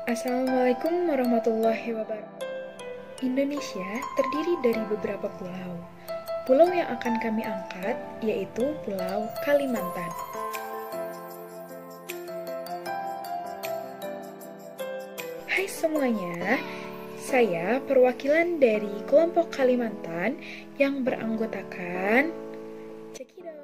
Assalamualaikum warahmatullahi wabarakatuh. Indonesia terdiri dari beberapa pulau. Pulau yang akan kami angkat yaitu Pulau Kalimantan. Hai semuanya, saya perwakilan dari kelompok Kalimantan yang beranggotakan Cekidot.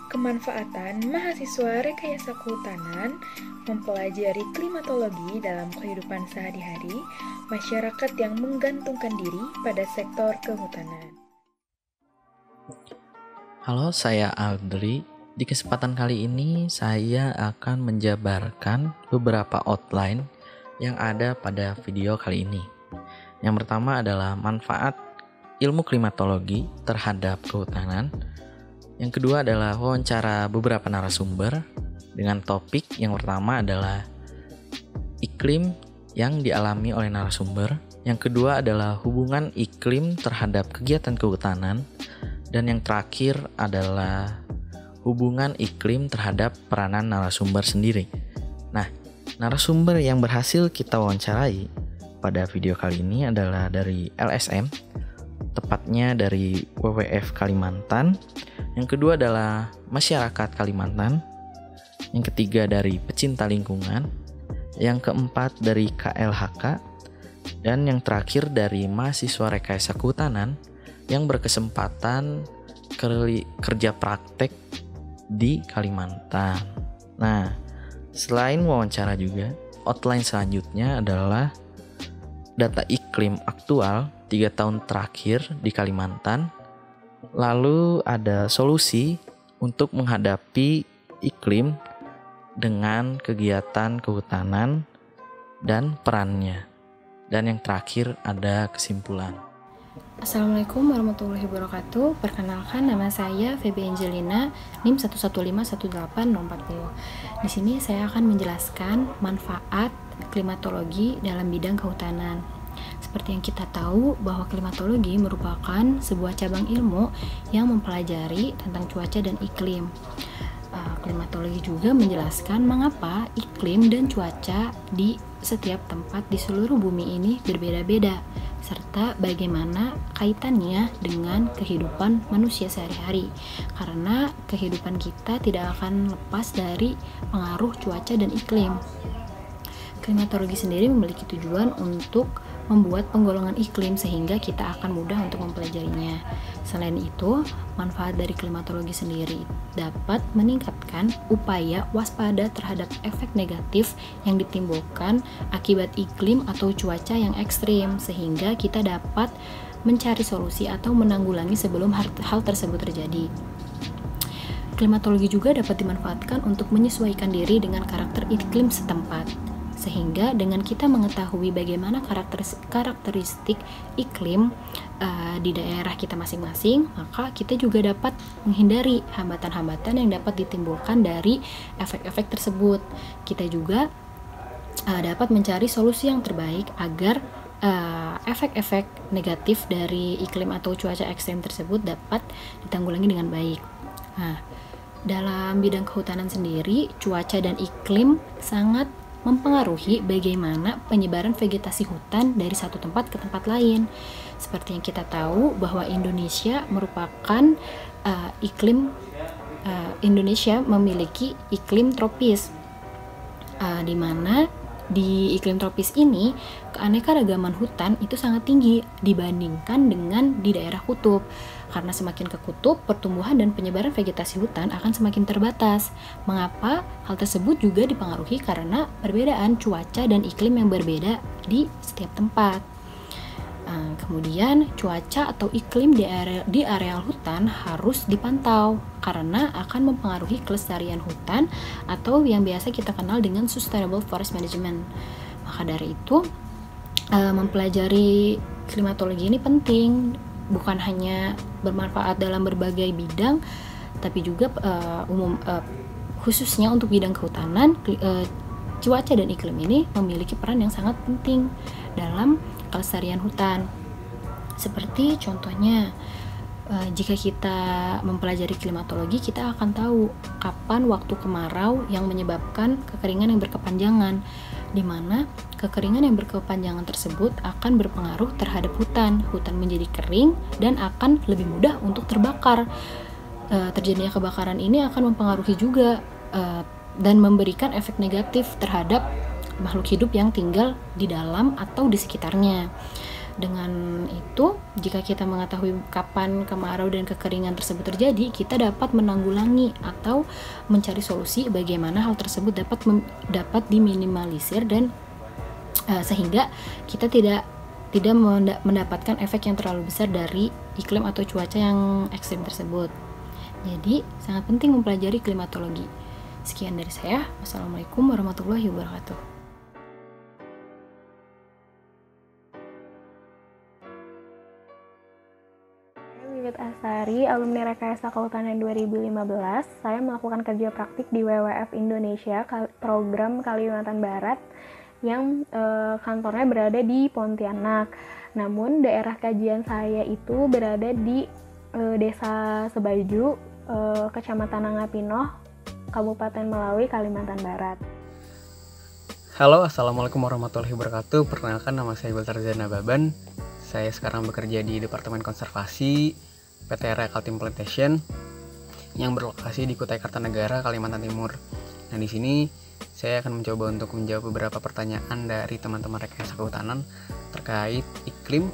Kemanfaatan mahasiswa rekayasa kehutanan mempelajari klimatologi dalam kehidupan sehari-hari masyarakat yang menggantungkan diri pada sektor kehutanan. Halo, saya Aldri. Di kesempatan kali ini saya akan menjabarkan beberapa outline yang ada pada video kali ini. Yang pertama adalah manfaat ilmu klimatologi terhadap kehutanan. Yang kedua adalah wawancara beberapa narasumber dengan topik yang pertama adalah iklim yang dialami oleh narasumber. Yang kedua adalah hubungan iklim terhadap kegiatan kehutanan. Dan yang terakhir adalah hubungan iklim terhadap peranan narasumber sendiri. Nah, narasumber yang berhasil kita wawancarai pada video kali ini adalah dari LSM, tepatnya dari WWF Kalimantan. Yang kedua adalah masyarakat Kalimantan. Yang ketiga dari pecinta lingkungan. Yang keempat dari KLHK. Dan yang terakhir dari mahasiswa rekayasa kehutanan yang berkesempatan kerja praktek di Kalimantan. Nah, selain wawancara juga, outline selanjutnya adalah data iklim aktual 3 tahun terakhir di Kalimantan. Lalu ada solusi untuk menghadapi iklim dengan kegiatan kehutanan dan perannya. Dan yang terakhir ada kesimpulan. Assalamualaikum warahmatullahi wabarakatuh. Perkenalkan, nama saya Feby Angelina, NIM 1151840. Di sini saya akan menjelaskan manfaat klimatologi dalam bidang kehutanan. Seperti yang kita tahu bahwa klimatologi merupakan sebuah cabang ilmu yang mempelajari tentang cuaca dan iklim. Klimatologi juga menjelaskan mengapa iklim dan cuaca di setiap tempat di seluruh bumi ini berbeda-beda, serta bagaimana kaitannya dengan kehidupan manusia sehari-hari. Karena kehidupan kita tidak akan lepas dari pengaruh cuaca dan iklim. Klimatologi sendiri memiliki tujuan untuk membuat penggolongan iklim sehingga kita akan mudah untuk mempelajarinya. Selain itu, manfaat dari klimatologi sendiri dapat meningkatkan upaya waspada terhadap efek negatif yang ditimbulkan akibat iklim atau cuaca yang ekstrim, sehingga kita dapat mencari solusi atau menanggulangi sebelum hal tersebut terjadi. Klimatologi juga dapat dimanfaatkan untuk menyesuaikan diri dengan karakter iklim setempat. Sehingga dengan kita mengetahui bagaimana karakteristik iklim di daerah kita masing-masing, maka kita juga dapat menghindari hambatan-hambatan yang dapat ditimbulkan dari efek-efek tersebut. Kita juga dapat mencari solusi yang terbaik agar efek-efek negatif dari iklim atau cuaca ekstrem tersebut dapat ditanggulangi dengan baik. Nah, dalam bidang kehutanan sendiri, cuaca dan iklim sangat mempengaruhi bagaimana penyebaran vegetasi hutan dari satu tempat ke tempat lain. Seperti yang kita tahu bahwa Indonesia merupakan Indonesia memiliki iklim tropis, di mana di iklim tropis ini keanekaragaman hutan itu sangat tinggi dibandingkan dengan di daerah kutub. Karena semakin ke kutub, pertumbuhan dan penyebaran vegetasi hutan akan semakin terbatas. Mengapa? Hal tersebut juga dipengaruhi karena perbedaan cuaca dan iklim yang berbeda di setiap tempat. Kemudian cuaca atau iklim di areal hutan harus dipantau karena akan mempengaruhi kelestarian hutan atau yang biasa kita kenal dengan sustainable forest management. Maka dari itu, mempelajari klimatologi ini penting, bukan hanya bermanfaat dalam berbagai bidang, tapi juga khususnya untuk bidang kehutanan, cuaca dan iklim ini memiliki peran yang sangat penting dalam kelestarian hutan. Seperti contohnya, jika kita mempelajari klimatologi, kita akan tahu kapan waktu kemarau yang menyebabkan kekeringan yang berkepanjangan, di mana kekeringan yang berkepanjangan tersebut akan berpengaruh terhadap hutan. Hutan menjadi kering dan akan lebih mudah untuk terbakar. Terjadinya kebakaran ini akan mempengaruhi juga dan memberikan efek negatif terhadap makhluk hidup yang tinggal di dalam atau di sekitarnya. Dengan itu, jika kita mengetahui kapan kemarau dan kekeringan tersebut terjadi, kita dapat menanggulangi atau mencari solusi bagaimana hal tersebut dapat diminimalisir dan sehingga kita tidak mendapatkan efek yang terlalu besar dari iklim atau cuaca yang ekstrim tersebut. Jadi, sangat penting mempelajari klimatologi. Sekian dari saya. Wassalamualaikum warahmatullahi wabarakatuh. Asari, alumni Rekayasa Kehutanan 2015, saya melakukan kerja praktik di WWF Indonesia, program Kalimantan Barat, yang kantornya berada di Pontianak. Namun daerah kajian saya itu berada di Desa Sebaju, Kecamatan Nangapinoh, Kabupaten Melawi, Kalimantan Barat. Halo, Assalamualaikum warahmatullahi wabarakatuh. Perkenalkan, nama saya Baltarzan Nababan. Saya sekarang bekerja di Departemen Konservasi PT Area Kaltim Plantation yang berlokasi di Kutai Kartanegara, Kalimantan Timur. Nah, di sini saya akan mencoba untuk menjawab beberapa pertanyaan dari teman-teman rekayasa kehutanan terkait iklim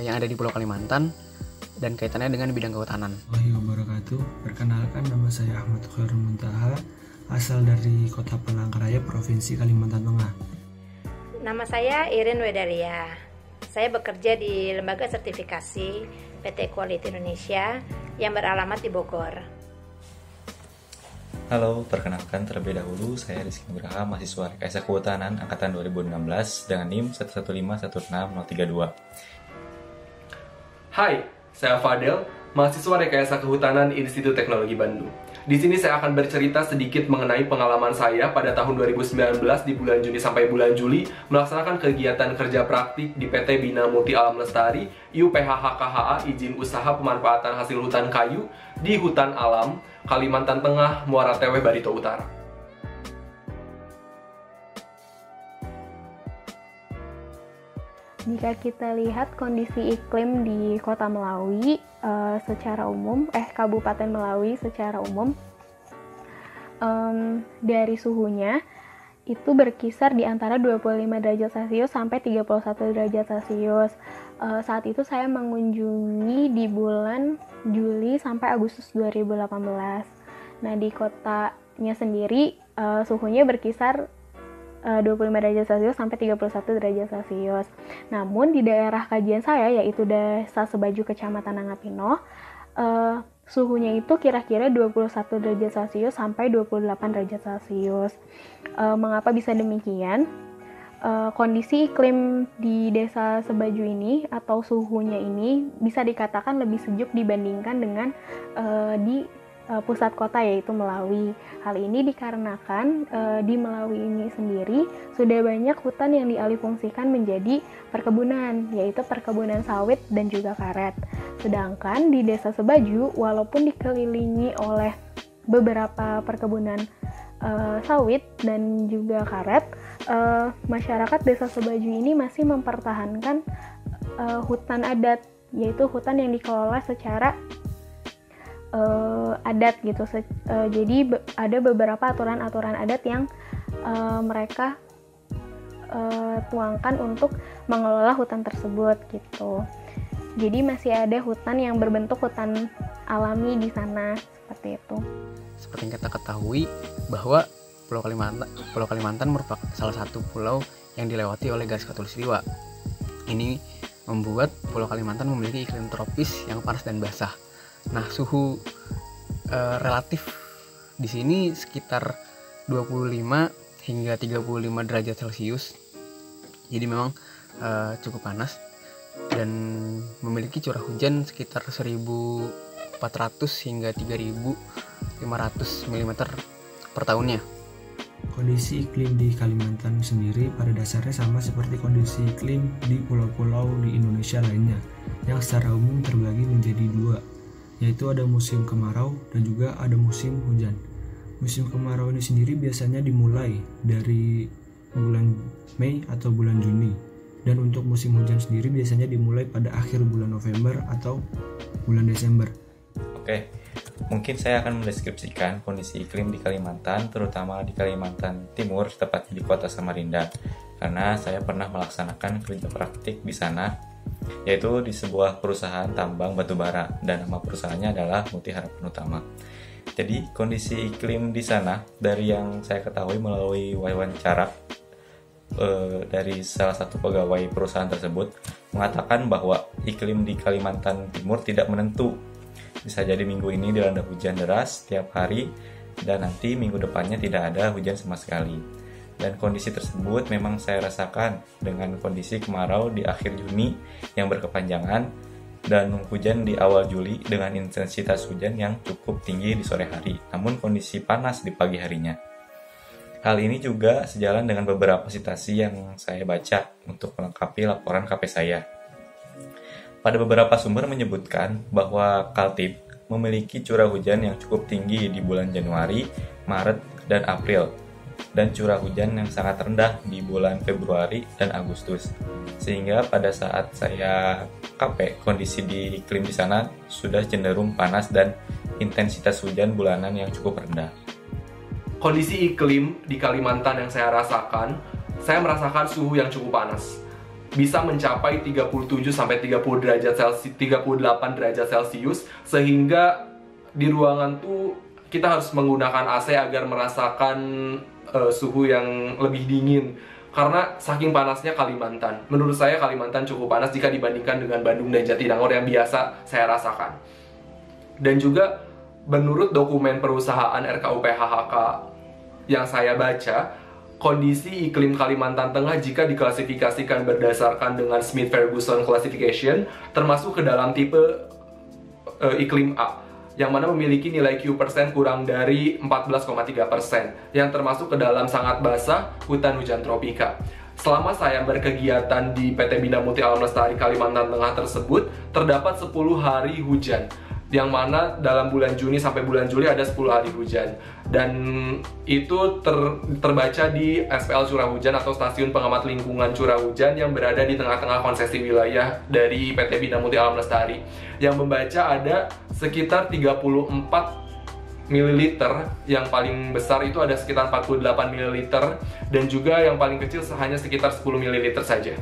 yang ada di Pulau Kalimantan dan kaitannya dengan bidang kehutanan. Warahmatullahi wabarakatuh. Perkenalkan, nama saya Ahmad Khairul Muntaha, asal dari Kota Palangkaraya, Provinsi Kalimantan Tengah. Nama saya Irin Wedaria. Saya bekerja di Lembaga Sertifikasi PT Quality Indonesia yang beralamat di Bogor. Halo, perkenalkan terlebih dahulu, saya Rizky Nugraha, mahasiswa Rekayasa Kehutanan Angkatan 2016 dengan NIM 1151632. Hai, saya Fadel, mahasiswa Rekayasa Kehutanan Institut Teknologi Bandung. Di sini saya akan bercerita sedikit mengenai pengalaman saya pada tahun 2019 di bulan Juni sampai bulan Juli melaksanakan kegiatan kerja praktik di PT Bina Multi Alam Lestari IUPH KHA izin usaha pemanfaatan hasil hutan kayu di Hutan Alam Kalimantan Tengah, Muara Tewe, Barito Utara. Jika kita lihat kondisi iklim di Kota Melawi secara umum, Kabupaten Melawi secara umum, dari suhunya itu berkisar di antara 25 derajat Celcius sampai 31 derajat Celcius. Saat itu saya mengunjungi di bulan Juli sampai Agustus 2018. Nah, di kotanya sendiri suhunya berkisar 25 derajat Celcius sampai 31 derajat Celcius. Namun di daerah kajian saya, yaitu Desa Sebaju, Kecamatan Nangapinoh, suhunya itu kira-kira 21 derajat Celcius sampai 28 derajat Celcius. Mengapa bisa demikian? Kondisi iklim di Desa Sebaju ini atau suhunya ini bisa dikatakan lebih sejuk dibandingkan dengan di pusat kota, yaitu Melawi. Hal ini dikarenakan di Melawi ini sendiri sudah banyak hutan yang dialihfungsikan menjadi perkebunan, yaitu perkebunan sawit dan juga karet. Sedangkan di Desa Sebaju, walaupun dikelilingi oleh beberapa perkebunan sawit dan juga karet, masyarakat Desa Sebaju ini masih mempertahankan hutan adat, yaitu hutan yang dikelola secara adat gitu. Jadi ada beberapa aturan-aturan adat yang mereka tuangkan untuk mengelola hutan tersebut gitu. Jadi masih ada hutan yang berbentuk hutan alami di sana, seperti itu. Seperti yang kita ketahui bahwa Pulau Kalimantan merupakan salah satu pulau yang dilewati oleh garis khatulistiwa. Ini membuat Pulau Kalimantan memiliki iklim tropis yang panas dan basah. Nah, suhu relatif di sini sekitar 25 hingga 35 derajat Celcius. Jadi memang cukup panas dan memiliki curah hujan sekitar 1000 400 hingga 3.500 mm per tahunnya. Kondisi iklim di Kalimantan sendiri pada dasarnya sama seperti kondisi iklim di pulau-pulau di Indonesia lainnya, yang secara umum terbagi menjadi dua, yaitu ada musim kemarau dan juga ada musim hujan. Musim kemarau ini sendiri biasanya dimulai dari bulan Mei atau bulan Juni, dan untuk musim hujan sendiri biasanya dimulai pada akhir bulan November atau bulan Desember. Oke, mungkin saya akan mendeskripsikan kondisi iklim di Kalimantan, terutama di Kalimantan Timur, tepatnya di kota Samarinda, karena saya pernah melaksanakan kerja praktik di sana, yaitu di sebuah perusahaan tambang batubara, dan nama perusahaannya adalah Muti Harapan Utama. Jadi kondisi iklim di sana, dari yang saya ketahui melalui wawancara dari salah satu pegawai perusahaan tersebut, mengatakan bahwa iklim di Kalimantan Timur tidak menentu. Bisa jadi minggu ini dilanda hujan deras setiap hari, dan nanti minggu depannya tidak ada hujan sama sekali. Dan kondisi tersebut memang saya rasakan dengan kondisi kemarau di akhir Juni yang berkepanjangan, dan hujan di awal Juli dengan intensitas hujan yang cukup tinggi di sore hari, namun kondisi panas di pagi harinya. Hal ini juga sejalan dengan beberapa citasi yang saya baca untuk melengkapi laporan KP saya. Pada beberapa sumber menyebutkan bahwa Kaltim memiliki curah hujan yang cukup tinggi di bulan Januari, Maret, dan April, dan curah hujan yang sangat rendah di bulan Februari dan Agustus. Sehingga pada saat saya KP, kondisi di iklim di sana sudah cenderung panas dan intensitas hujan bulanan yang cukup rendah. Kondisi iklim di Kalimantan yang saya rasakan, saya merasakan suhu yang cukup panas. Bisa mencapai 37 sampai 38 derajat Celcius, sehingga di ruangan tuh kita harus menggunakan AC agar merasakan suhu yang lebih dingin. Karena saking panasnya Kalimantan. Menurut saya Kalimantan cukup panas jika dibandingkan dengan Bandung dan Jatinangor yang biasa saya rasakan. Dan juga menurut dokumen perusahaan RKUPHHK yang saya baca, kondisi iklim Kalimantan Tengah jika diklasifikasikan berdasarkan dengan Smith-Ferguson Classification termasuk ke dalam tipe iklim A, yang mana memiliki nilai Q% kurang dari 14,3%, yang termasuk ke dalam sangat basah hutan hujan tropika. Selama saya berkegiatan di PT Bina Muti Alam Lestari Kalimantan Tengah tersebut, terdapat 10 hari hujan, yang mana dalam bulan Juni sampai bulan Juli ada 10 hari hujan. Dan itu terbaca di SPL Curah Hujan atau Stasiun Pengamat Lingkungan Curah Hujan yang berada di tengah-tengah konsesi wilayah dari PT Bina Muti Alam Lestari, yang membaca ada sekitar 34 ml, yang paling besar itu ada sekitar 48 ml, dan juga yang paling kecil hanya sekitar 10 ml saja.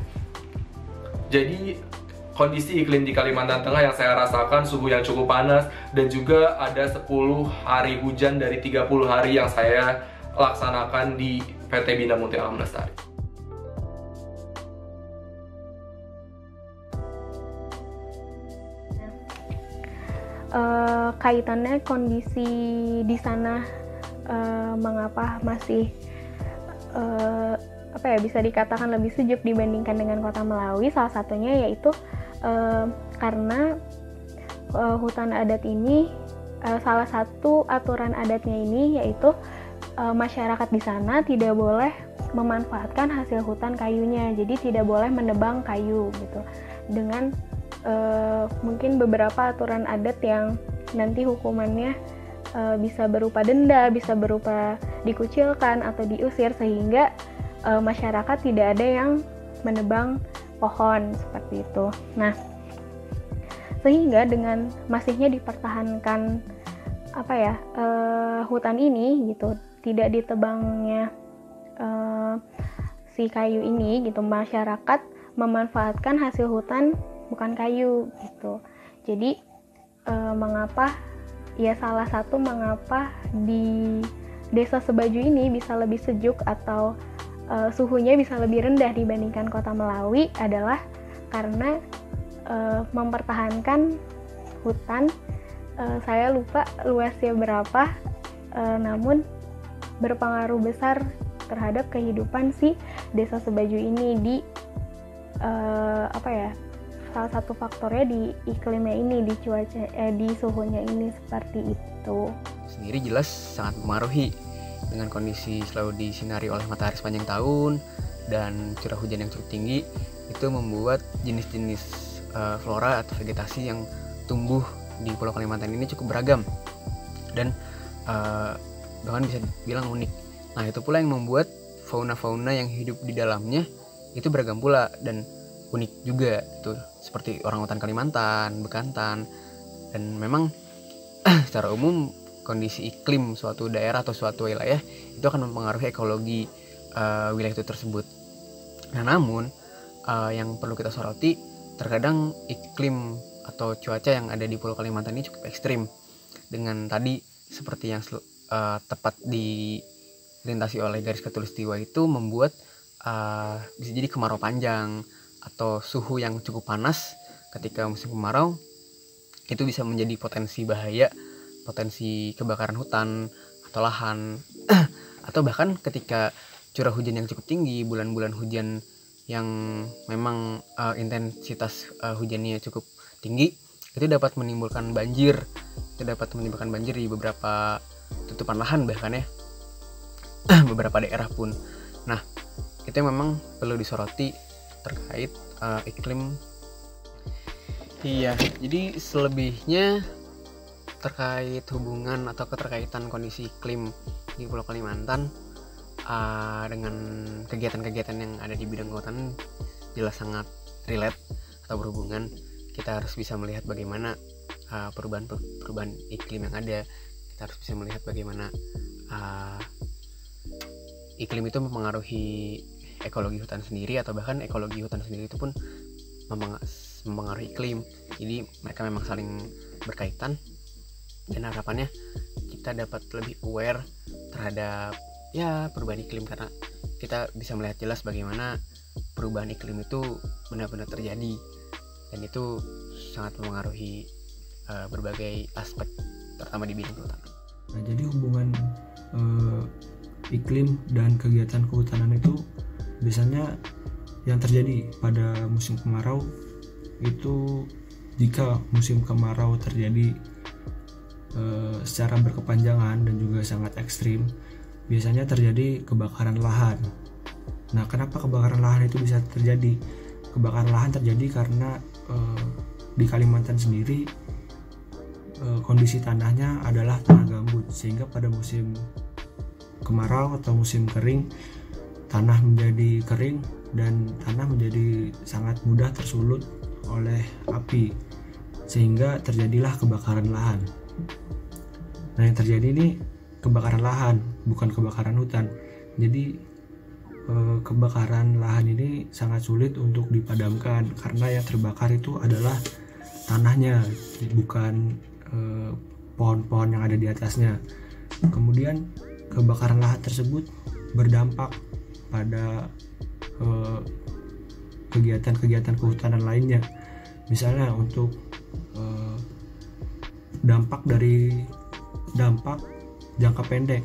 Jadi kondisi iklim di Kalimantan Tengah yang saya rasakan suhu yang cukup panas, dan juga ada 10 hari hujan dari 30 hari yang saya laksanakan di PT Bina Muti Alam Lestari. Kaitannya kondisi di sana mengapa masih bisa dikatakan lebih sejuk dibandingkan dengan kota Melawi, salah satunya yaitu karena hutan adat ini, salah satu aturan adatnya ini yaitu masyarakat di sana tidak boleh memanfaatkan hasil hutan kayunya, jadi tidak boleh menebang kayu gitu, dengan mungkin beberapa aturan adat yang nanti hukumannya bisa berupa denda, bisa berupa dikucilkan atau diusir, sehingga masyarakat tidak ada yang menebang pohon seperti itu. Nah, sehingga dengan masihnya dipertahankan hutan ini gitu, tidak ditebangnya si kayu ini gitu, masyarakat memanfaatkan hasil hutan bukan kayu gitu. Jadi salah satu mengapa di Desa Sebaju ini bisa lebih sejuk atau suhunya bisa lebih rendah dibandingkan kota Melawi adalah karena mempertahankan hutan, saya lupa luasnya berapa, namun berpengaruh besar terhadap kehidupan si Desa Sebaju ini di salah satu faktornya di iklimnya ini, di cuaca, di suhunya ini seperti itu. Sendiri jelas sangat mempengaruhi dengan kondisi selalu disinari oleh matahari sepanjang tahun dan curah hujan yang cukup tinggi, itu membuat jenis-jenis flora atau vegetasi yang tumbuh di Pulau Kalimantan ini cukup beragam dan bahkan bisa dibilang unik. Nah, itu pula yang membuat fauna-fauna yang hidup di dalamnya itu beragam pula dan unik juga, itu seperti orangutan Kalimantan, bekantan. Dan memang secara umum kondisi iklim suatu daerah atau suatu wilayah itu akan mempengaruhi ekologi wilayah itu tersebut. Nah, namun yang perlu kita soroti, terkadang iklim atau cuaca yang ada di Pulau Kalimantan ini cukup ekstrim, dengan tadi seperti yang tepat dilintasi oleh garis khatulistiwa itu membuat bisa jadi kemarau panjang atau suhu yang cukup panas ketika musim kemarau. Itu bisa menjadi potensi bahaya, potensi kebakaran hutan atau lahan atau bahkan ketika curah hujan yang cukup tinggi, bulan-bulan hujan yang memang intensitas hujannya cukup tinggi, itu dapat menimbulkan banjir. Itu dapat menimbulkan banjir di beberapa tutupan lahan bahkan ya, beberapa daerah pun. Nah, itu yang memang perlu disoroti terkait iklim. Iya, jadi selebihnya terkait hubungan atau keterkaitan kondisi iklim di Pulau Kalimantan dengan kegiatan-kegiatan yang ada di bidang kehutanan jelas sangat relate atau berhubungan. Kita harus bisa melihat bagaimana perubahan iklim yang ada. Kita harus bisa melihat bagaimana iklim itu mempengaruhi ekologi hutan sendiri, atau bahkan ekologi hutan sendiri itu pun mempengaruhi iklim. Jadi mereka memang saling berkaitan, dan harapannya kita dapat lebih aware terhadap perubahan iklim, karena kita bisa melihat jelas bagaimana perubahan iklim itu benar-benar terjadi, dan itu sangat mempengaruhi berbagai aspek, terutama di bidang kehutanan. Nah, jadi hubungan iklim dan kegiatan kehutanan itu biasanya yang terjadi pada musim kemarau itu, jika musim kemarau terjadi secara berkepanjangan dan juga sangat ekstrim, biasanya terjadi kebakaran lahan. Nah, kenapa kebakaran lahan itu bisa terjadi? Kebakaran lahan terjadi karena di Kalimantan sendiri kondisi tanahnya adalah tanah gambut, sehingga pada musim kemarau atau musim kering, tanah menjadi kering dan tanah menjadi sangat mudah tersulut oleh api, sehingga terjadilah kebakaran lahan. Nah, yang terjadi ini kebakaran lahan, bukan kebakaran hutan. Jadi kebakaran lahan ini sangat sulit untuk dipadamkan, karena yang terbakar itu adalah tanahnya, bukan pohon-pohon yang ada di atasnya. Kemudian kebakaran lahan tersebut berdampak pada kegiatan-kegiatan kehutanan lainnya. Misalnya untuk dampak jangka pendek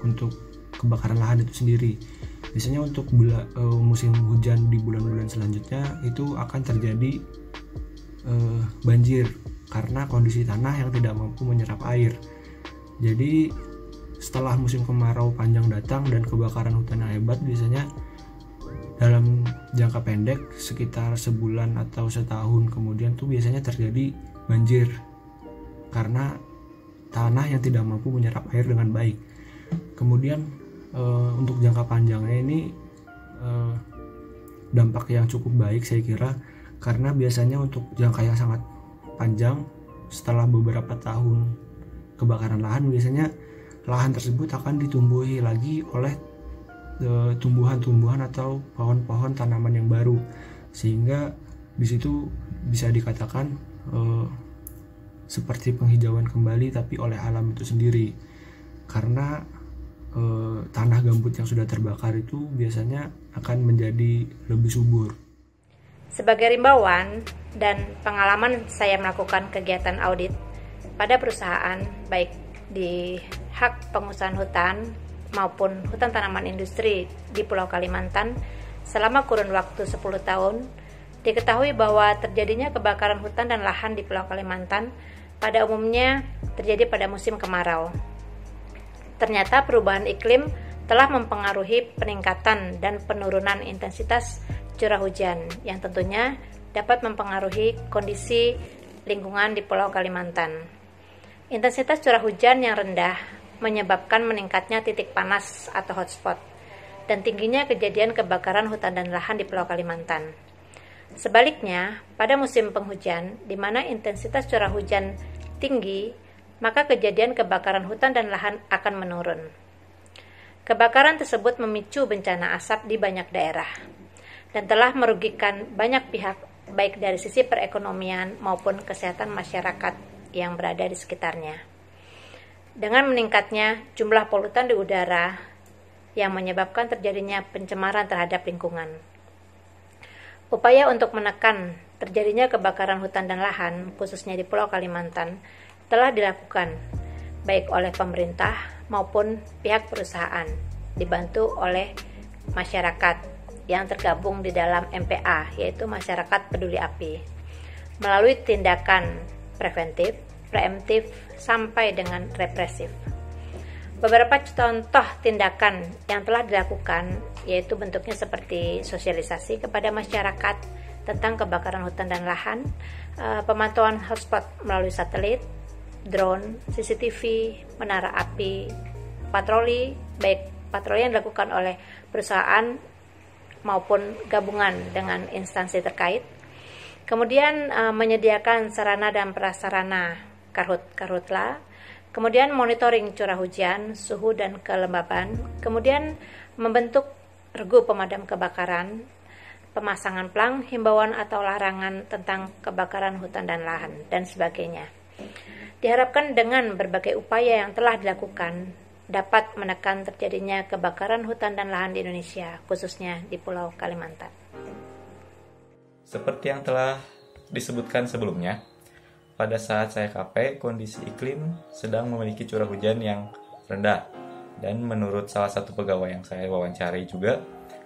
untuk kebakaran lahan itu sendiri. Biasanya untuk musim hujan di bulan-bulan selanjutnya itu akan terjadi banjir karena kondisi tanah yang tidak mampu menyerap air. Jadi setelah musim kemarau panjang datang dan kebakaran hutan yang hebat, biasanya dalam jangka pendek sekitar sebulan atau setahun kemudian tuh biasanya terjadi banjir karena tanah yang tidak mampu menyerap air dengan baik. Kemudian untuk jangka panjangnya ini dampak yang cukup baik saya kira, karena biasanya untuk jangka yang sangat panjang, setelah beberapa tahun kebakaran lahan, biasanya lahan tersebut akan ditumbuhi lagi oleh tumbuhan-tumbuhan atau pohon-pohon tanaman yang baru, sehingga di situ bisa dikatakan seperti penghijauan kembali tapi oleh alam itu sendiri, karena tanah gambut yang sudah terbakar itu biasanya akan menjadi lebih subur. Sebagai rimbawan dan pengalaman saya melakukan kegiatan audit pada perusahaan baik di hak pengusahaan hutan maupun hutan tanaman industri di Pulau Kalimantan selama kurun waktu 10 tahun, Diketahui bahwa terjadinya kebakaran hutan dan lahan di Pulau Kalimantan pada umumnya terjadi pada musim kemarau. Ternyata perubahan iklim telah mempengaruhi peningkatan dan penurunan intensitas curah hujan yang tentunya dapat mempengaruhi kondisi lingkungan di Pulau Kalimantan. Intensitas curah hujan yang rendah menyebabkan meningkatnya titik panas atau hotspot dan tingginya kejadian kebakaran hutan dan lahan di Pulau Kalimantan. Sebaliknya, pada musim penghujan, di mana intensitas curah hujan tinggi, maka kejadian kebakaran hutan dan lahan akan menurun. Kebakaran tersebut memicu bencana asap di banyak daerah dan telah merugikan banyak pihak baik dari sisi perekonomian maupun kesehatan masyarakat yang berada di sekitarnya. Dengan meningkatnya jumlah polutan di udara yang menyebabkan terjadinya pencemaran terhadap lingkungan. Upaya untuk menekan terjadinya kebakaran hutan dan lahan, khususnya di Pulau Kalimantan, telah dilakukan baik oleh pemerintah maupun pihak perusahaan, dibantu oleh masyarakat yang tergabung di dalam MPA, yaitu Masyarakat Peduli Api, melalui tindakan preventif, preemptif, sampai dengan represif. Beberapa contoh tindakan yang telah dilakukan yaitu bentuknya seperti sosialisasi kepada masyarakat tentang kebakaran hutan dan lahan, pemantauan hotspot melalui satelit, drone, CCTV, menara api, patroli, baik patroli yang dilakukan oleh perusahaan maupun gabungan dengan instansi terkait. Kemudian menyediakan sarana dan prasarana karhutla. Kemudian monitoring curah hujan, suhu dan kelembaban. Kemudian membentuk regu pemadam kebakaran, pemasangan plang, himbauan atau larangan tentang kebakaran hutan dan lahan, dan sebagainya. Diharapkan dengan berbagai upaya yang telah dilakukan, dapat menekan terjadinya kebakaran hutan dan lahan di Indonesia, khususnya di Pulau Kalimantan. Seperti yang telah disebutkan sebelumnya, pada saat saya KP, kondisi iklim sedang memiliki curah hujan yang rendah. Dan menurut salah satu pegawai yang saya wawancari juga,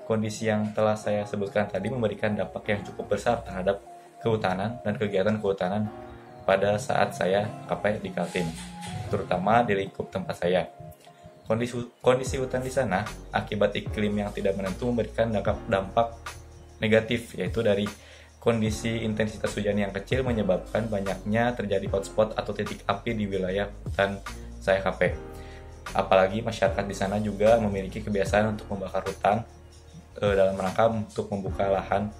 kondisi yang telah saya sebutkan tadi memberikan dampak yang cukup besar terhadap kehutanan dan kegiatan kehutanan pada saat saya KP di Kaltim, terutama di lingkup tempat saya. Kondisi hutan di sana akibat iklim yang tidak menentu memberikan dampak negatif, yaitu dari kondisi intensitas hujan yang kecil menyebabkan banyaknya terjadi hotspot atau titik api di wilayah hutan saya KP. Apalagi masyarakat di sana juga memiliki kebiasaan untuk membakar hutan dalam rangka untuk membuka lahan,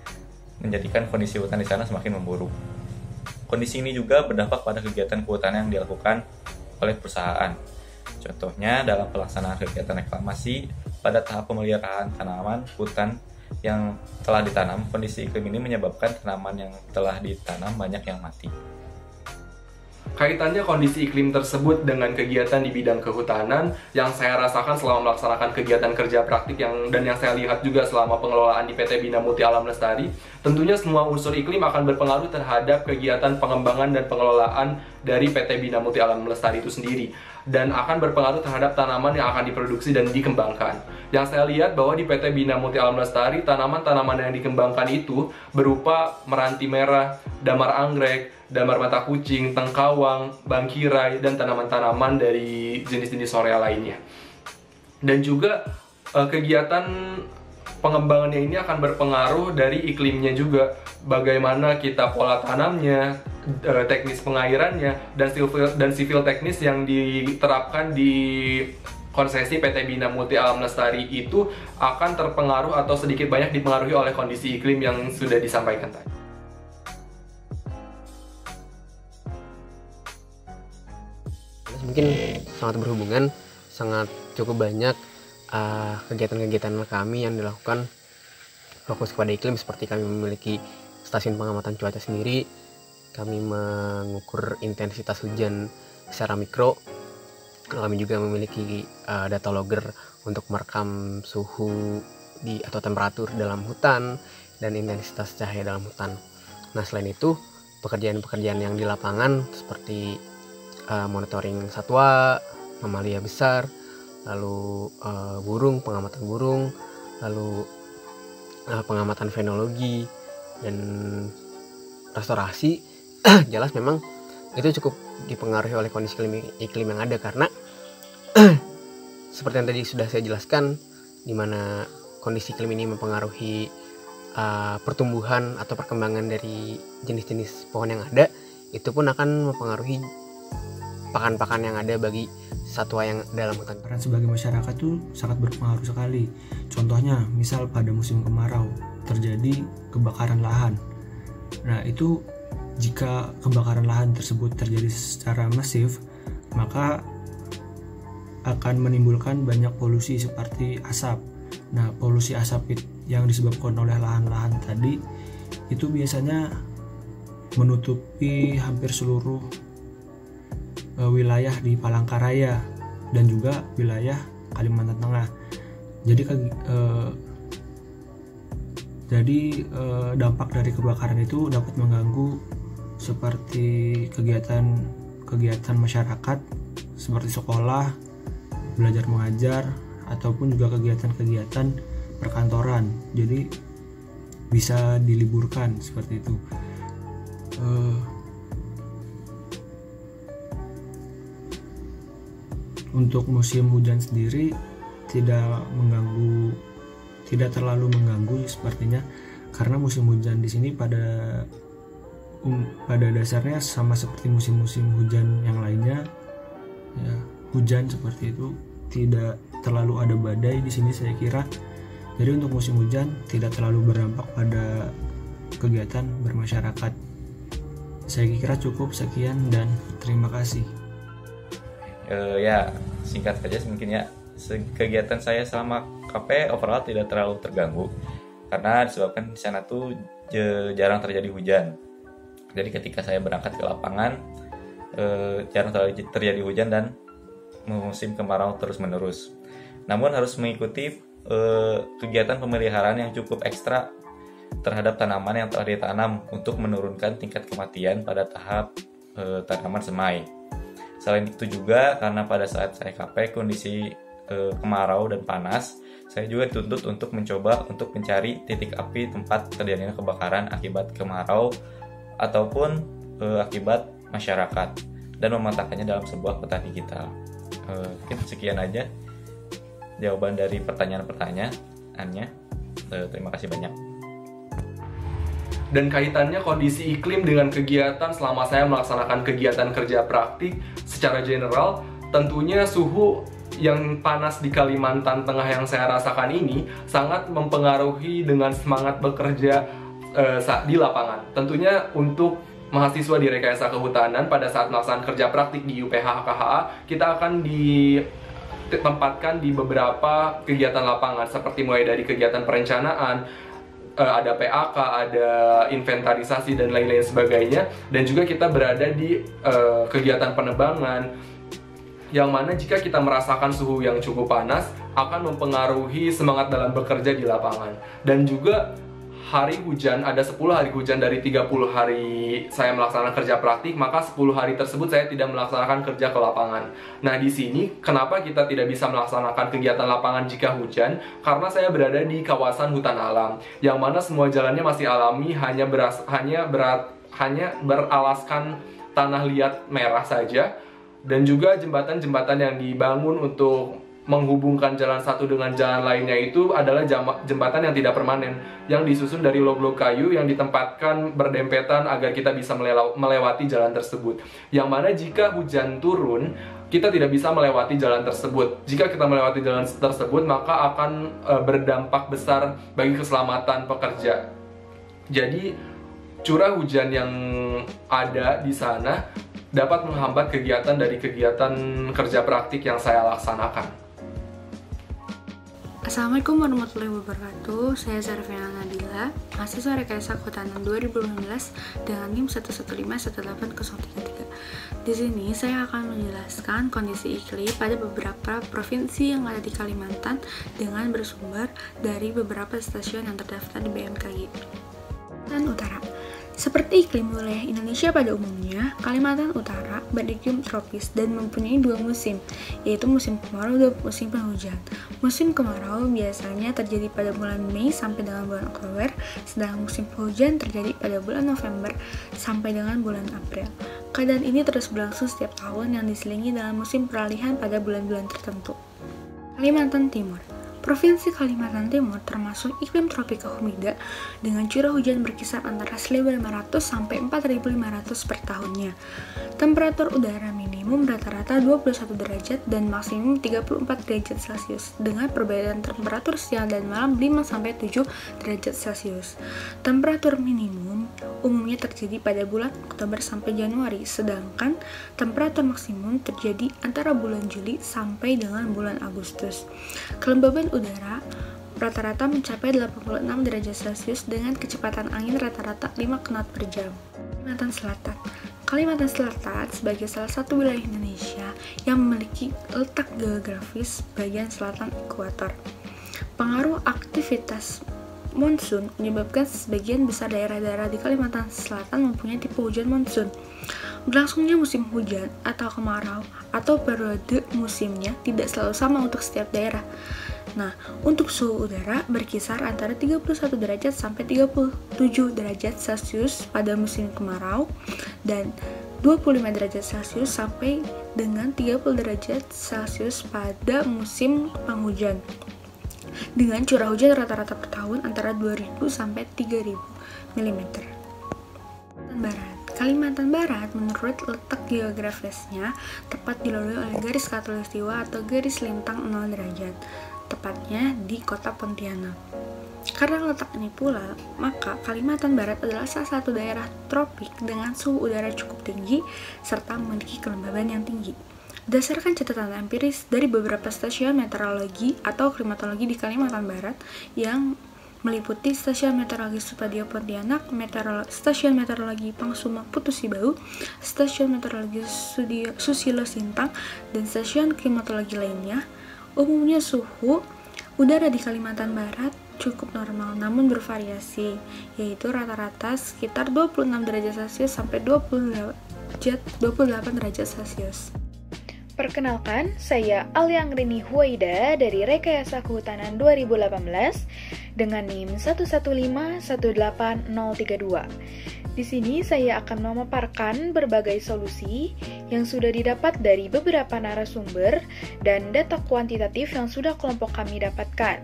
menjadikan kondisi hutan di sana semakin memburuk. Kondisi ini juga berdampak pada kegiatan kehutanan yang dilakukan oleh perusahaan. Contohnya dalam pelaksanaan kegiatan reklamasi pada tahap pemeliharaan tanaman hutan yang telah ditanam, kondisi iklim ini menyebabkan tanaman yang telah ditanam banyak yang mati. Kaitannya kondisi iklim tersebut dengan kegiatan di bidang kehutanan yang saya rasakan selama melaksanakan kegiatan kerja praktik dan yang saya lihat juga selama pengelolaan di PT Bina Muti Alam Lestari, tentunya semua unsur iklim akan berpengaruh terhadap kegiatan pengembangan dan pengelolaan dari PT Bina Muti Alam Lestari itu sendiri, dan akan berpengaruh terhadap tanaman yang akan diproduksi dan dikembangkan. Yang saya lihat bahwa di PT Bina Muti Alam Lestari, tanaman-tanaman yang dikembangkan itu berupa meranti merah, damar anggrek, damar mata kucing, tengkawang, bangkirai, dan tanaman-tanaman dari jenis-jenis Sorea lainnya. Dan juga kegiatan pengembangannya ini akan berpengaruh dari iklimnya juga, bagaimana kita pola tanamnya, teknis pengairannya, dan sivil teknis yang diterapkan di konsesi PT Bina Muti Alam Lestari itu akan terpengaruh atau sedikit banyak dipengaruhi oleh kondisi iklim yang sudah disampaikan tadi. Mungkin sangat berhubungan, sangat cukup banyak kegiatan-kegiatan kami yang dilakukan fokus kepada iklim, seperti kami memiliki stasiun pengamatan cuaca sendiri, kami mengukur intensitas hujan secara mikro, kami juga memiliki data logger untuk merekam suhu atau temperatur dalam hutan dan intensitas cahaya dalam hutan. Nah, selain itu pekerjaan-pekerjaan yang di lapangan seperti monitoring satwa, mamalia besar, lalu pengamatan burung, lalu pengamatan fenologi, dan restorasi, jelas memang itu cukup dipengaruhi oleh kondisi iklim yang ada, karena seperti yang tadi sudah saya jelaskan, di mana kondisi iklim ini mempengaruhi pertumbuhan atau perkembangan dari jenis-jenis pohon yang ada, itu pun akan mempengaruhi pakan-pakan yang ada bagi satwa yang dalam hutan. Peran sebagai masyarakat tuh sangat berpengaruh sekali. Contohnya, misal pada musim kemarau terjadi kebakaran lahan. Nah, itu jika kebakaran lahan tersebut terjadi secara masif, maka akan menimbulkan banyak polusi seperti asap. Nah, polusi asap yang disebabkan oleh lahan-lahan tadi itu biasanya menutupi hampir seluruh wilayah di Palangkaraya dan juga wilayah Kalimantan Tengah. Jadi dampak dari kebakaran itu dapat mengganggu seperti kegiatan masyarakat seperti sekolah, belajar mengajar, ataupun juga kegiatan-kegiatan perkantoran. Jadi bisa diliburkan seperti itu. Untuk musim hujan sendiri tidak terlalu mengganggu sepertinya, karena musim hujan di sini pada dasarnya sama seperti musim-musim hujan yang lainnya. Ya, hujan seperti itu, tidak terlalu ada badai di sini saya kira. Jadi untuk musim hujan tidak terlalu berdampak pada kegiatan bermasyarakat. Saya kira cukup sekian dan terima kasih. Ya, singkat saja mungkin ya, kegiatan saya selama KP overall tidak terlalu terganggu karena disebabkan di sana tuh jarang terjadi hujan. Jadi ketika saya berangkat ke lapangan jarang terjadi hujan dan musim kemarau terus menerus. Namun harus mengikuti kegiatan pemeliharaan yang cukup ekstra terhadap tanaman yang telah ditanam untuk menurunkan tingkat kematian pada tahap tanaman semai. Selain itu juga karena pada saat saya KP kondisi kemarau dan panas, saya juga dituntut untuk mencoba untuk mencari titik api tempat terjadinya kebakaran akibat kemarau ataupun akibat masyarakat dan memetakannya dalam sebuah peta digital. Mungkin sekian aja jawaban dari pertanyaan-pertanyaannya. Terima kasih banyak. Dan kaitannya kondisi iklim dengan kegiatan selama saya melaksanakan kegiatan kerja praktik secara general, tentunya suhu yang panas di Kalimantan Tengah yang saya rasakan ini sangat mempengaruhi dengan semangat bekerja di lapangan. Tentunya untuk mahasiswa di Rekayasa Kehutanan pada saat melaksanakan kerja praktik di UPH HKHA, kita akan ditempatkan di beberapa kegiatan lapangan seperti mulai dari kegiatan perencanaan, ada PAK, ada inventarisasi dan lain-lain sebagainya, dan juga kita berada di kegiatan penebangan, yang mana jika kita merasakan suhu yang cukup panas akan mempengaruhi semangat dalam bekerja di lapangan. Dan juga hari hujan, ada 10 hari hujan dari 30 hari saya melaksanakan kerja praktik, maka 10 hari tersebut saya tidak melaksanakan kerja ke lapangan. Nah, di sini kenapa kita tidak bisa melaksanakan kegiatan lapangan jika hujan? Karena saya berada di kawasan hutan alam, yang mana semua jalannya masih alami, hanya beralaskan tanah liat merah saja, dan juga jembatan-jembatan yang dibangun untuk menghubungkan jalan satu dengan jalan lainnya itu adalah jembatan yang tidak permanen, yang disusun dari log-log kayu yang ditempatkan berdempetan agar kita bisa melewati jalan tersebut. Yang mana jika hujan turun, kita tidak bisa melewati jalan tersebut. Jika kita melewati jalan tersebut, maka akan berdampak besar bagi keselamatan pekerja. Jadi curah hujan yang ada di sana dapat menghambat kegiatan dari kegiatan kerja praktik yang saya laksanakan. Assalamualaikum warahmatullahi wabarakatuh. Saya Zarfiana Nabila, mahasiswa Rekayasa Kehutanan 2019 dengan NIM 1151803. Di sini saya akan menjelaskan kondisi iklim pada beberapa provinsi yang ada di Kalimantan dengan bersumber dari beberapa stasiun yang terdaftar di BMKG. Dan Utara. Seperti iklim wilayah Indonesia pada umumnya, Kalimantan Utara beriklim tropis dan mempunyai dua musim, yaitu musim kemarau dan musim penghujan. Musim kemarau biasanya terjadi pada bulan Mei sampai dengan bulan Oktober, sedangkan musim penghujan terjadi pada bulan November sampai dengan bulan April. Keadaan ini terus berlangsung setiap tahun yang diselingi dengan musim peralihan pada bulan-bulan tertentu. Kalimantan Timur. Provinsi Kalimantan Timur termasuk iklim tropika humida dengan curah hujan berkisar antara 1.500 sampai 4.500 per tahunnya. Temperatur udara minimum rata-rata 21 derajat dan maksimum 34 derajat Celcius dengan perbedaan temperatur siang dan malam 5 sampai 7 derajat Celcius. Temperatur minimum umumnya terjadi pada bulan Oktober sampai Januari, sedangkan temperatur maksimum terjadi antara bulan Juli sampai dengan bulan Agustus. Kelembaban udara rata-rata mencapai 86 derajat Celcius dengan kecepatan angin rata-rata 5 knot per jam. Kalimantan Selatan. Kalimantan Selatan sebagai salah satu wilayah Indonesia yang memiliki letak geografis bagian selatan ekuator. Pengaruh aktivitas monsun menyebabkan sebagian besar daerah-daerah di Kalimantan Selatan mempunyai tipe hujan monsun. Berlangsungnya musim hujan atau kemarau atau periode musimnya tidak selalu sama untuk setiap daerah. Nah, untuk suhu udara berkisar antara 31 derajat sampai 37 derajat Celcius pada musim kemarau dan 25 derajat Celcius sampai dengan 30 derajat Celcius pada musim penghujan. Dengan curah hujan rata-rata per tahun antara 2.000 sampai 3.000 mm. Barat. Kalimantan Barat menurut letak geografisnya tepat dilalui oleh garis khatulistiwa atau garis lintang 0 derajat, tepatnya di kota Pontianak. Karena letak ini pula, maka Kalimantan Barat adalah salah satu daerah tropik dengan suhu udara cukup tinggi serta memiliki kelembaban yang tinggi. Berdasarkan catatan empiris dari beberapa stasiun meteorologi atau klimatologi di Kalimantan Barat yang meliputi Stasiun Meteorologi Supadio Pontianak, Stasiun Meteorologi Pangsuma Putus Sibau, Stasiun Meteorologi Susilo Sintang, dan stasiun klimatologi lainnya, umumnya suhu udara di Kalimantan Barat cukup normal namun bervariasi, yaitu rata-rata sekitar 26 derajat Celcius sampai 28 derajat Celcius. Perkenalkan, saya Aliangrini Huwaida dari Rekayasa Kehutanan 2018 dengan NIM 1151832. Di sini saya akan memaparkan berbagai solusi yang sudah didapat dari beberapa narasumber dan data kuantitatif yang sudah kelompok kami dapatkan.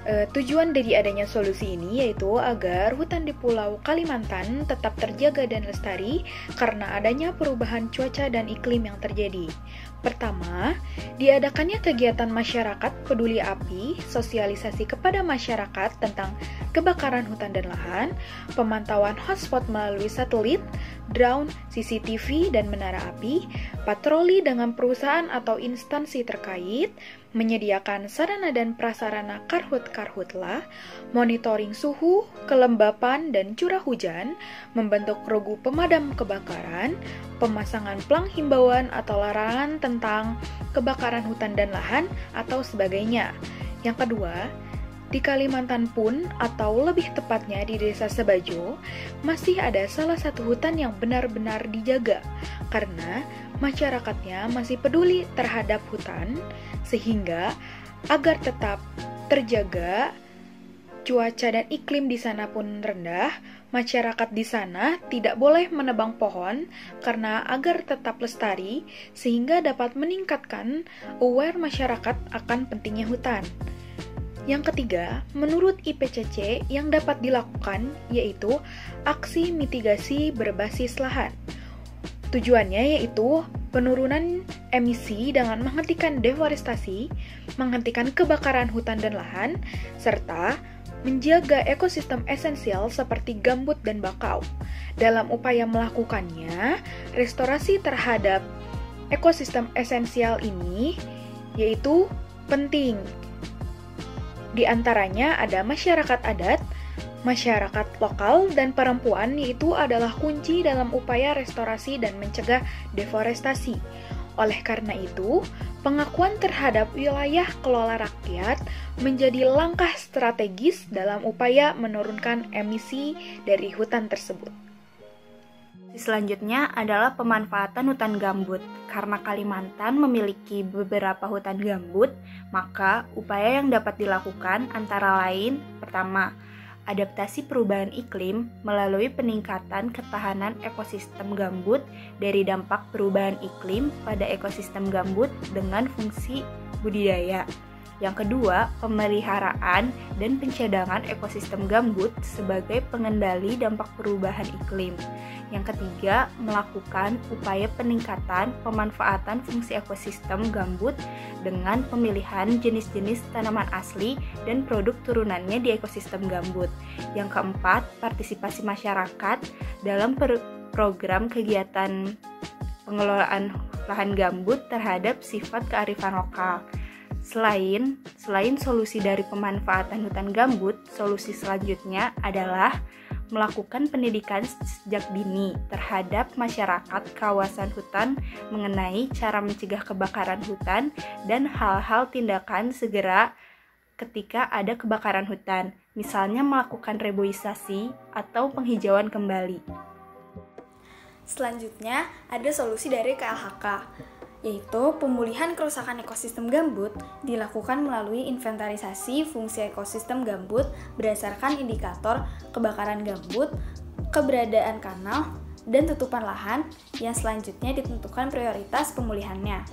Tujuan dari adanya solusi ini yaitu agar hutan di Pulau Kalimantan tetap terjaga dan lestari karena adanya perubahan cuaca dan iklim yang terjadi. Pertama, diadakannya kegiatan masyarakat peduli api, sosialisasi kepada masyarakat tentang kebakaran hutan dan lahan, pemantauan hotspot melalui satelit, drone, CCTV, dan menara api, patroli dengan perusahaan atau instansi terkait, menyediakan sarana dan prasarana karhut-karhutla, monitoring suhu, kelembapan, dan curah hujan, membentuk regu pemadam kebakaran, pemasangan plang himbauan atau larangan tentang kebakaran hutan dan lahan, atau sebagainya. Yang kedua, di Kalimantan pun, atau lebih tepatnya di Desa Sebajo, masih ada salah satu hutan yang benar-benar dijaga, karena masyarakatnya masih peduli terhadap hutan, sehingga agar tetap terjaga, cuaca dan iklim di sana pun rendah, masyarakat di sana tidak boleh menebang pohon karena agar tetap lestari, sehingga dapat meningkatkan aware masyarakat akan pentingnya hutan. Yang ketiga, menurut IPCC yang dapat dilakukan yaitu aksi mitigasi berbasis lahan. Tujuannya yaitu penurunan emisi dengan menghentikan deforestasi, menghentikan kebakaran hutan dan lahan, serta menjaga ekosistem esensial seperti gambut dan bakau. Dalam upaya melakukannya, restorasi terhadap ekosistem esensial ini yaitu penting. Di antaranya ada masyarakat adat, masyarakat lokal, dan perempuan, yaitu adalah kunci dalam upaya restorasi dan mencegah deforestasi. Oleh karena itu, pengakuan terhadap wilayah kelola rakyat menjadi langkah strategis dalam upaya menurunkan emisi dari hutan tersebut. Selanjutnya adalah pemanfaatan hutan gambut. Karena Kalimantan memiliki beberapa hutan gambut, maka upaya yang dapat dilakukan antara lain, pertama, adaptasi perubahan iklim melalui peningkatan ketahanan ekosistem gambut dari dampak perubahan iklim pada ekosistem gambut dengan fungsi budidaya. Yang kedua, pemeliharaan dan pencadangan ekosistem gambut sebagai pengendali dampak perubahan iklim. Yang ketiga, melakukan upaya peningkatan pemanfaatan fungsi ekosistem gambut dengan pemilihan jenis-jenis tanaman asli dan produk turunannya di ekosistem gambut. Yang keempat, partisipasi masyarakat dalam program kegiatan pengelolaan lahan gambut terhadap sifat kearifan lokal. Selain solusi dari pemanfaatan hutan gambut, solusi selanjutnya adalah melakukan pendidikan sejak dini terhadap masyarakat kawasan hutan mengenai cara mencegah kebakaran hutan dan hal-hal tindakan segera ketika ada kebakaran hutan, misalnya melakukan reboisasi atau penghijauan kembali. Selanjutnya, ada solusi dari KLHK, yaitu pemulihan kerusakan ekosistem gambut dilakukan melalui inventarisasi fungsi ekosistem gambut berdasarkan indikator kebakaran gambut, keberadaan kanal, dan tutupan lahan yang selanjutnya ditentukan prioritas pemulihannya.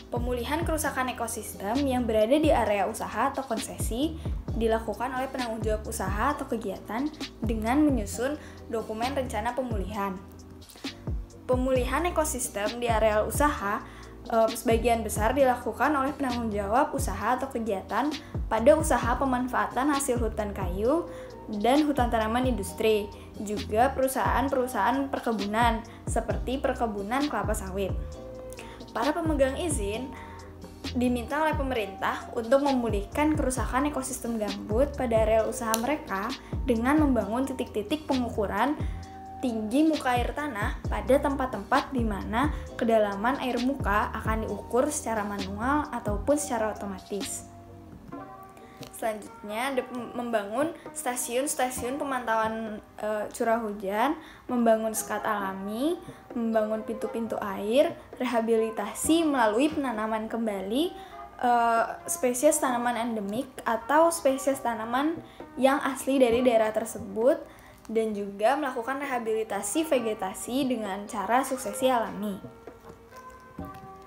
Pemulihan kerusakan ekosistem yang berada di area usaha atau konsesi dilakukan oleh penanggung jawab usaha atau kegiatan dengan menyusun dokumen rencana pemulihan. Pemulihan ekosistem di areal usaha sebagian besar dilakukan oleh penanggung jawab usaha atau kegiatan pada usaha pemanfaatan hasil hutan kayu dan hutan tanaman industri, juga perusahaan-perusahaan perkebunan seperti perkebunan kelapa sawit. Para pemegang izin diminta oleh pemerintah untuk memulihkan kerusakan ekosistem gambut pada areal usaha mereka dengan membangun titik-titik pengukuran tinggi muka air tanah pada tempat-tempat di mana kedalaman air muka akan diukur secara manual ataupun secara otomatis. Selanjutnya, membangun stasiun-stasiun pemantauan curah hujan, membangun skat alami, membangun pintu-pintu air, rehabilitasi melalui penanaman kembali spesies tanaman endemik atau spesies tanaman yang asli dari daerah tersebut, dan juga melakukan rehabilitasi vegetasi dengan cara suksesi alami.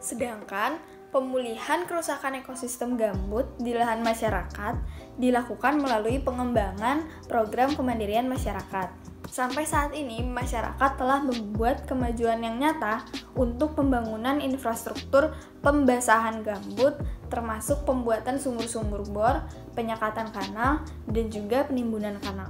Sedangkan pemulihan kerusakan ekosistem gambut di lahan masyarakat dilakukan melalui pengembangan program kemandirian masyarakat. Sampai saat ini, masyarakat telah membuat kemajuan yang nyata untuk pembangunan infrastruktur pembasahan gambut, termasuk pembuatan sumur-sumur bor, penyekatan kanal, dan juga penimbunan kanal.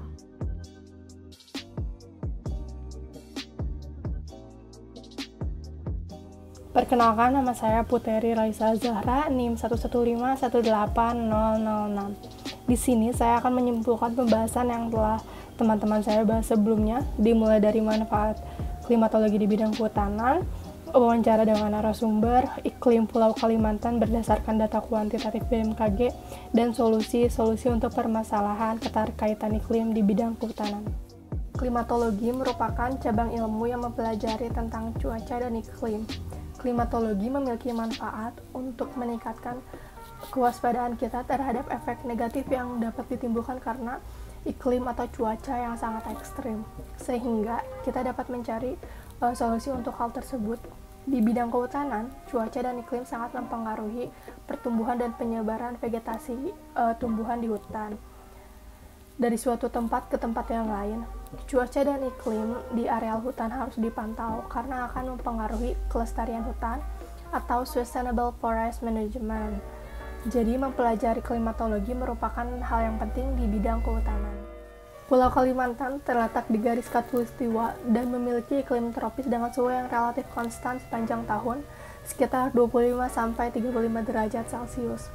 Perkenalkan, nama saya Puteri Raisa Zahra, NIM 115180006. Di sini saya akan menyimpulkan pembahasan yang telah teman-teman saya bahas sebelumnya, dimulai dari manfaat klimatologi di bidang kehutanan, wawancara dengan narasumber, iklim Pulau Kalimantan berdasarkan data kuantitatif BMKG, dan solusi-solusi untuk permasalahan keterkaitan iklim di bidang kehutanan. Klimatologi merupakan cabang ilmu yang mempelajari tentang cuaca dan iklim. Klimatologi memiliki manfaat untuk meningkatkan kewaspadaan kita terhadap efek negatif yang dapat ditimbulkan karena iklim atau cuaca yang sangat ekstrim, sehingga kita dapat mencari solusi untuk hal tersebut. Di bidang kehutanan, cuaca dan iklim sangat mempengaruhi pertumbuhan dan penyebaran vegetasi tumbuhan di hutan. Dari suatu tempat ke tempat yang lain, cuaca dan iklim di areal hutan harus dipantau karena akan mempengaruhi kelestarian hutan atau Sustainable Forest Management. Jadi, mempelajari klimatologi merupakan hal yang penting di bidang kehutanan. Pulau Kalimantan terletak di garis khatulistiwa dan memiliki iklim tropis dengan suhu yang relatif konstan sepanjang tahun, sekitar 25-35 derajat Celcius.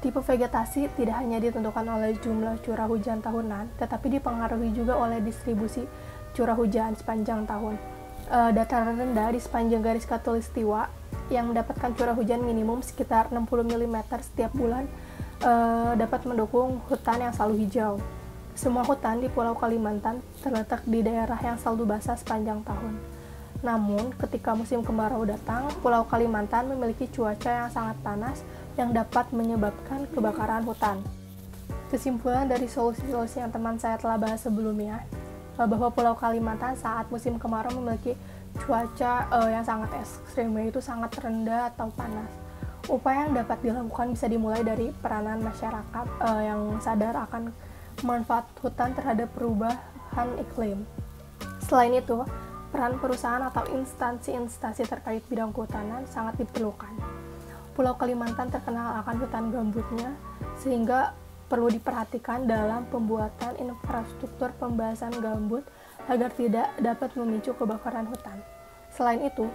Tipe vegetasi tidak hanya ditentukan oleh jumlah curah hujan tahunan, tetapi dipengaruhi juga oleh distribusi curah hujan sepanjang tahun. Dataran rendah di sepanjang garis khatulistiwa yang mendapatkan curah hujan minimum sekitar 60 mm setiap bulan dapat mendukung hutan yang selalu hijau. Semua hutan di Pulau Kalimantan terletak di daerah yang selalu basah sepanjang tahun. Namun, ketika musim kemarau datang, Pulau Kalimantan memiliki cuaca yang sangat panas yang dapat menyebabkan kebakaran hutan. Kesimpulan dari solusi-solusi yang teman saya telah bahas sebelumnya, bahwa Pulau Kalimantan saat musim kemarau memiliki cuaca yang sangat ekstrim, yaitu sangat rendah atau panas. Upaya yang dapat dilakukan bisa dimulai dari peranan masyarakat yang sadar akan manfaat hutan terhadap perubahan iklim. Selain itu, peran perusahaan atau instansi-instansi terkait bidang kehutanan sangat diperlukan. Pulau Kalimantan terkenal akan hutan gambutnya, sehingga perlu diperhatikan dalam pembuatan infrastruktur pembahasan gambut agar tidak dapat memicu kebakaran hutan. Selain itu,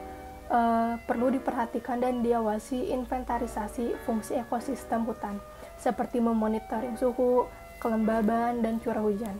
perlu diperhatikan dan diawasi inventarisasi fungsi ekosistem hutan, seperti memonitoring suhu, kelembaban, dan curah hujan.